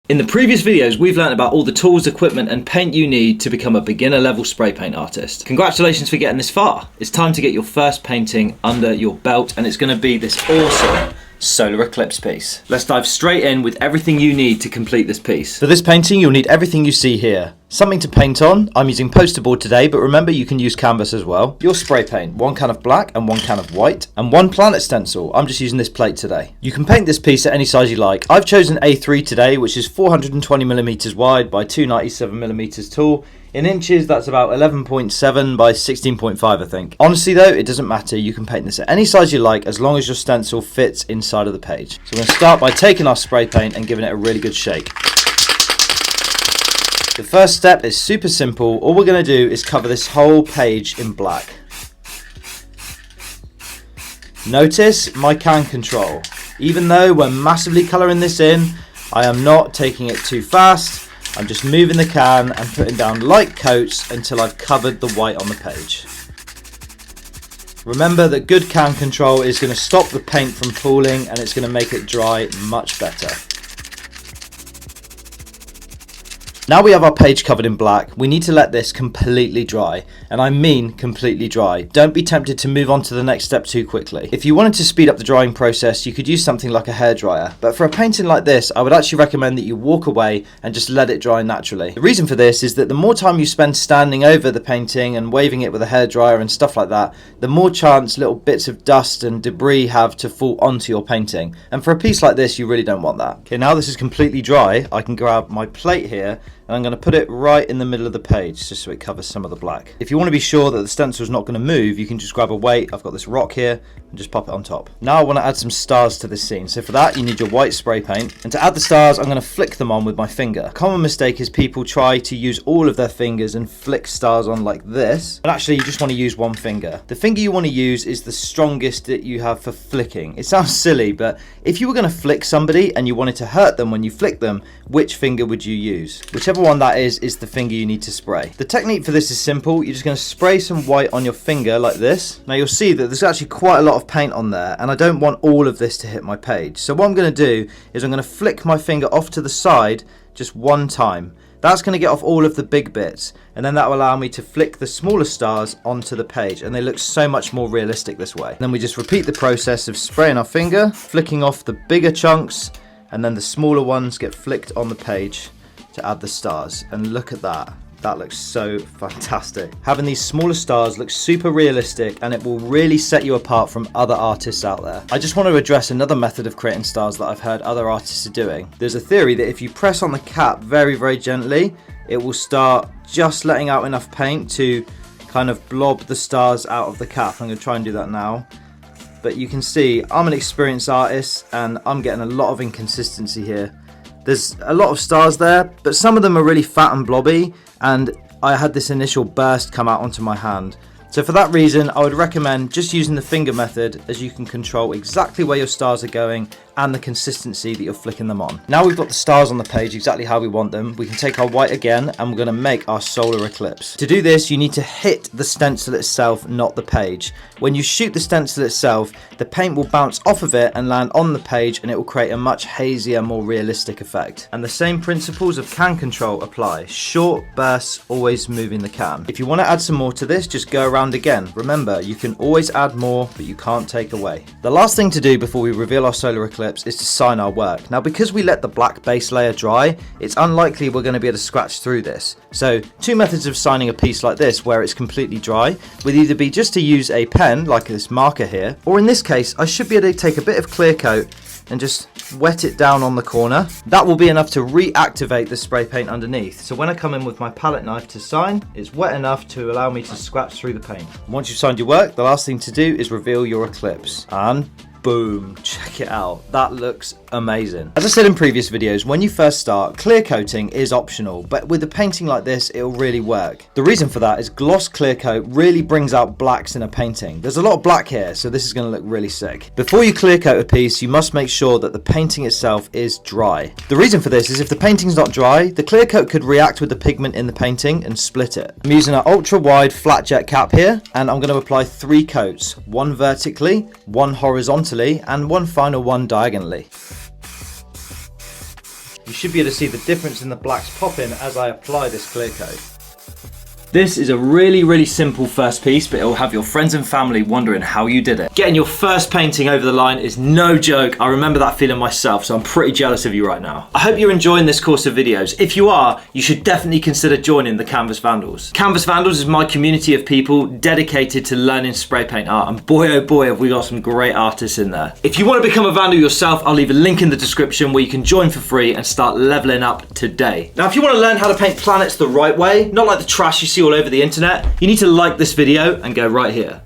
In the previous videos, we've learned about all the tools, equipment and paint you need to become a beginner level spray paint artist. Congratulations for getting this far. It's time to get your first painting under your belt, and it's going to be this awesome solar eclipse piece. Let's dive straight in with everything you need to complete this piece. For this painting, you'll need everything you see here. Something to paint on. I'm using poster board today, but remember you can use canvas as well. Your spray paint, 1 can of black and 1 can of white, and 1 planet stencil. I'm just using this plate today. You can paint this piece at any size you like. I've chosen A3 today, which is 420mm wide by 297mm tall. In inches, that's about 11.7 by 16.5, I think. Honestly though, it doesn't matter. You can paint this at any size you like as long as your stencil fits inside of the page. So we're going to start by taking our spray paint and giving it a really good shake. The first step is super simple. All we're going to do is cover this whole page in black. Notice my can control. Even though we're massively colouring this in, I am not taking it too fast. I'm just moving the can and putting down light coats until I've covered the white on the page. Remember that good can control is going to stop the paint from pooling and it's going to make it dry much better. Now we have our page covered in black, we need to let this completely dry. And I mean completely dry. Don't be tempted to move on to the next step too quickly. If you wanted to speed up the drying process, you could use something like a hairdryer. But for a painting like this, I would actually recommend that you walk away and just let it dry naturally. The reason for this is that the more time you spend standing over the painting and waving it with a hairdryer and stuff like that, the more chance little bits of dust and debris have to fall onto your painting. And for a piece like this, you really don't want that. Okay, now this is completely dry, I can grab my plate here and I'm going to put it right in the middle of the page just so it covers some of the black. If you want to be sure that the stencil is not going to move, you can just grab a weight. I've got this rock here and just pop it on top. Now I want to add some stars to this scene. So for that you need your white spray paint, and to add the stars I'm going to flick them on with my finger. A common mistake is people try to use all of their fingers and flick stars on like this, but actually you just want to use one finger. The finger you want to use is the strongest that you have for flicking. It sounds silly, but if you were going to flick somebody and you wanted to hurt them when you flick them, which finger would you use? Whichever one that is the finger you need to spray. The technique for this is simple. You're just going to spray some white on your finger like this. Now you'll see that there's actually quite a lot of paint on there and I don't want all of this to hit my page. So what I'm going to do is I'm going to flick my finger off to the side just one time. That's going to get off all of the big bits, and then that will allow me to flick the smaller stars onto the page, and they look so much more realistic this way. Then we just repeat the process of spraying our finger, flicking off the bigger chunks, and then the smaller ones get flicked on the page to add the stars. And look at that. That looks so fantastic. Having these smaller stars looks super realistic and it will really set you apart from other artists out there. I just want to address another method of creating stars that I've heard other artists are doing. There's a theory that if you press on the cap very gently, it will start just letting out enough paint to kind of blob the stars out of the cap. I'm going to try and do that now. But you can see I'm an experienced artist and I'm getting a lot of inconsistency here. There's a lot of stars there, but some of them are really fat and blobby, and I had this initial burst come out onto my hand. So for that reason, I would recommend just using the finger method, as you can control exactly where your stars are going and the consistency that you're flicking them on. Now we've got the stars on the page exactly how we want them, we can take our white again and we're going to make our solar eclipse. To do this, you need to hit the stencil itself, not the page. When you shoot the stencil itself, the paint will bounce off of it and land on the page, and it will create a much hazier, more realistic effect. And the same principles of can control apply. Short bursts, always moving the can. If you want to add some more to this, just go around again. Remember, you can always add more, but you can't take away. The last thing to do before we reveal our solar eclipse is to sign our work. Now because we let the black base layer dry, it's unlikely we're going to be able to scratch through this. So two methods of signing a piece like this where it's completely dry would either be just to use a pen like this marker here, or in this case I should be able to take a bit of clear coat and just wet it down on the corner. That will be enough to reactivate the spray paint underneath. So when I come in with my palette knife to sign, it's wet enough to allow me to scratch through the paint. Once you've signed your work, the last thing to do is reveal your eclipse. And boom, check it out. That looks amazing. As I said in previous videos, when you first start, clear coating is optional, but with a painting like this, it'll really work. The reason for that is gloss clear coat really brings out blacks in a painting. There's a lot of black here, so this is going to look really sick. Before you clear coat a piece, you must make sure that the painting itself is dry. The reason for this is if the painting's not dry, the clear coat could react with the pigment in the painting and split it. I'm using an ultra wide flat jet cap here, and I'm going to apply 3 coats, one vertically, one horizontally, and one final one diagonally. You should be able to see the difference in the blacks popping as I apply this clear coat. This is a really simple first piece, but it will have your friends and family wondering how you did it. Getting your first painting over the line is no joke. I remember that feeling myself, so I'm pretty jealous of you right now. I hope you're enjoying this course of videos. If you are, you should definitely consider joining the Canvas Vandals. Canvas Vandals is my community of people dedicated to learning spray paint art, and boy oh boy have we got some great artists in there. If you want to become a Vandal yourself, I'll leave a link in the description where you can join for free and start leveling up today. Now, if you want to learn how to paint planets the right way, not like the trash you see all over the internet, you need to like this video and go right here.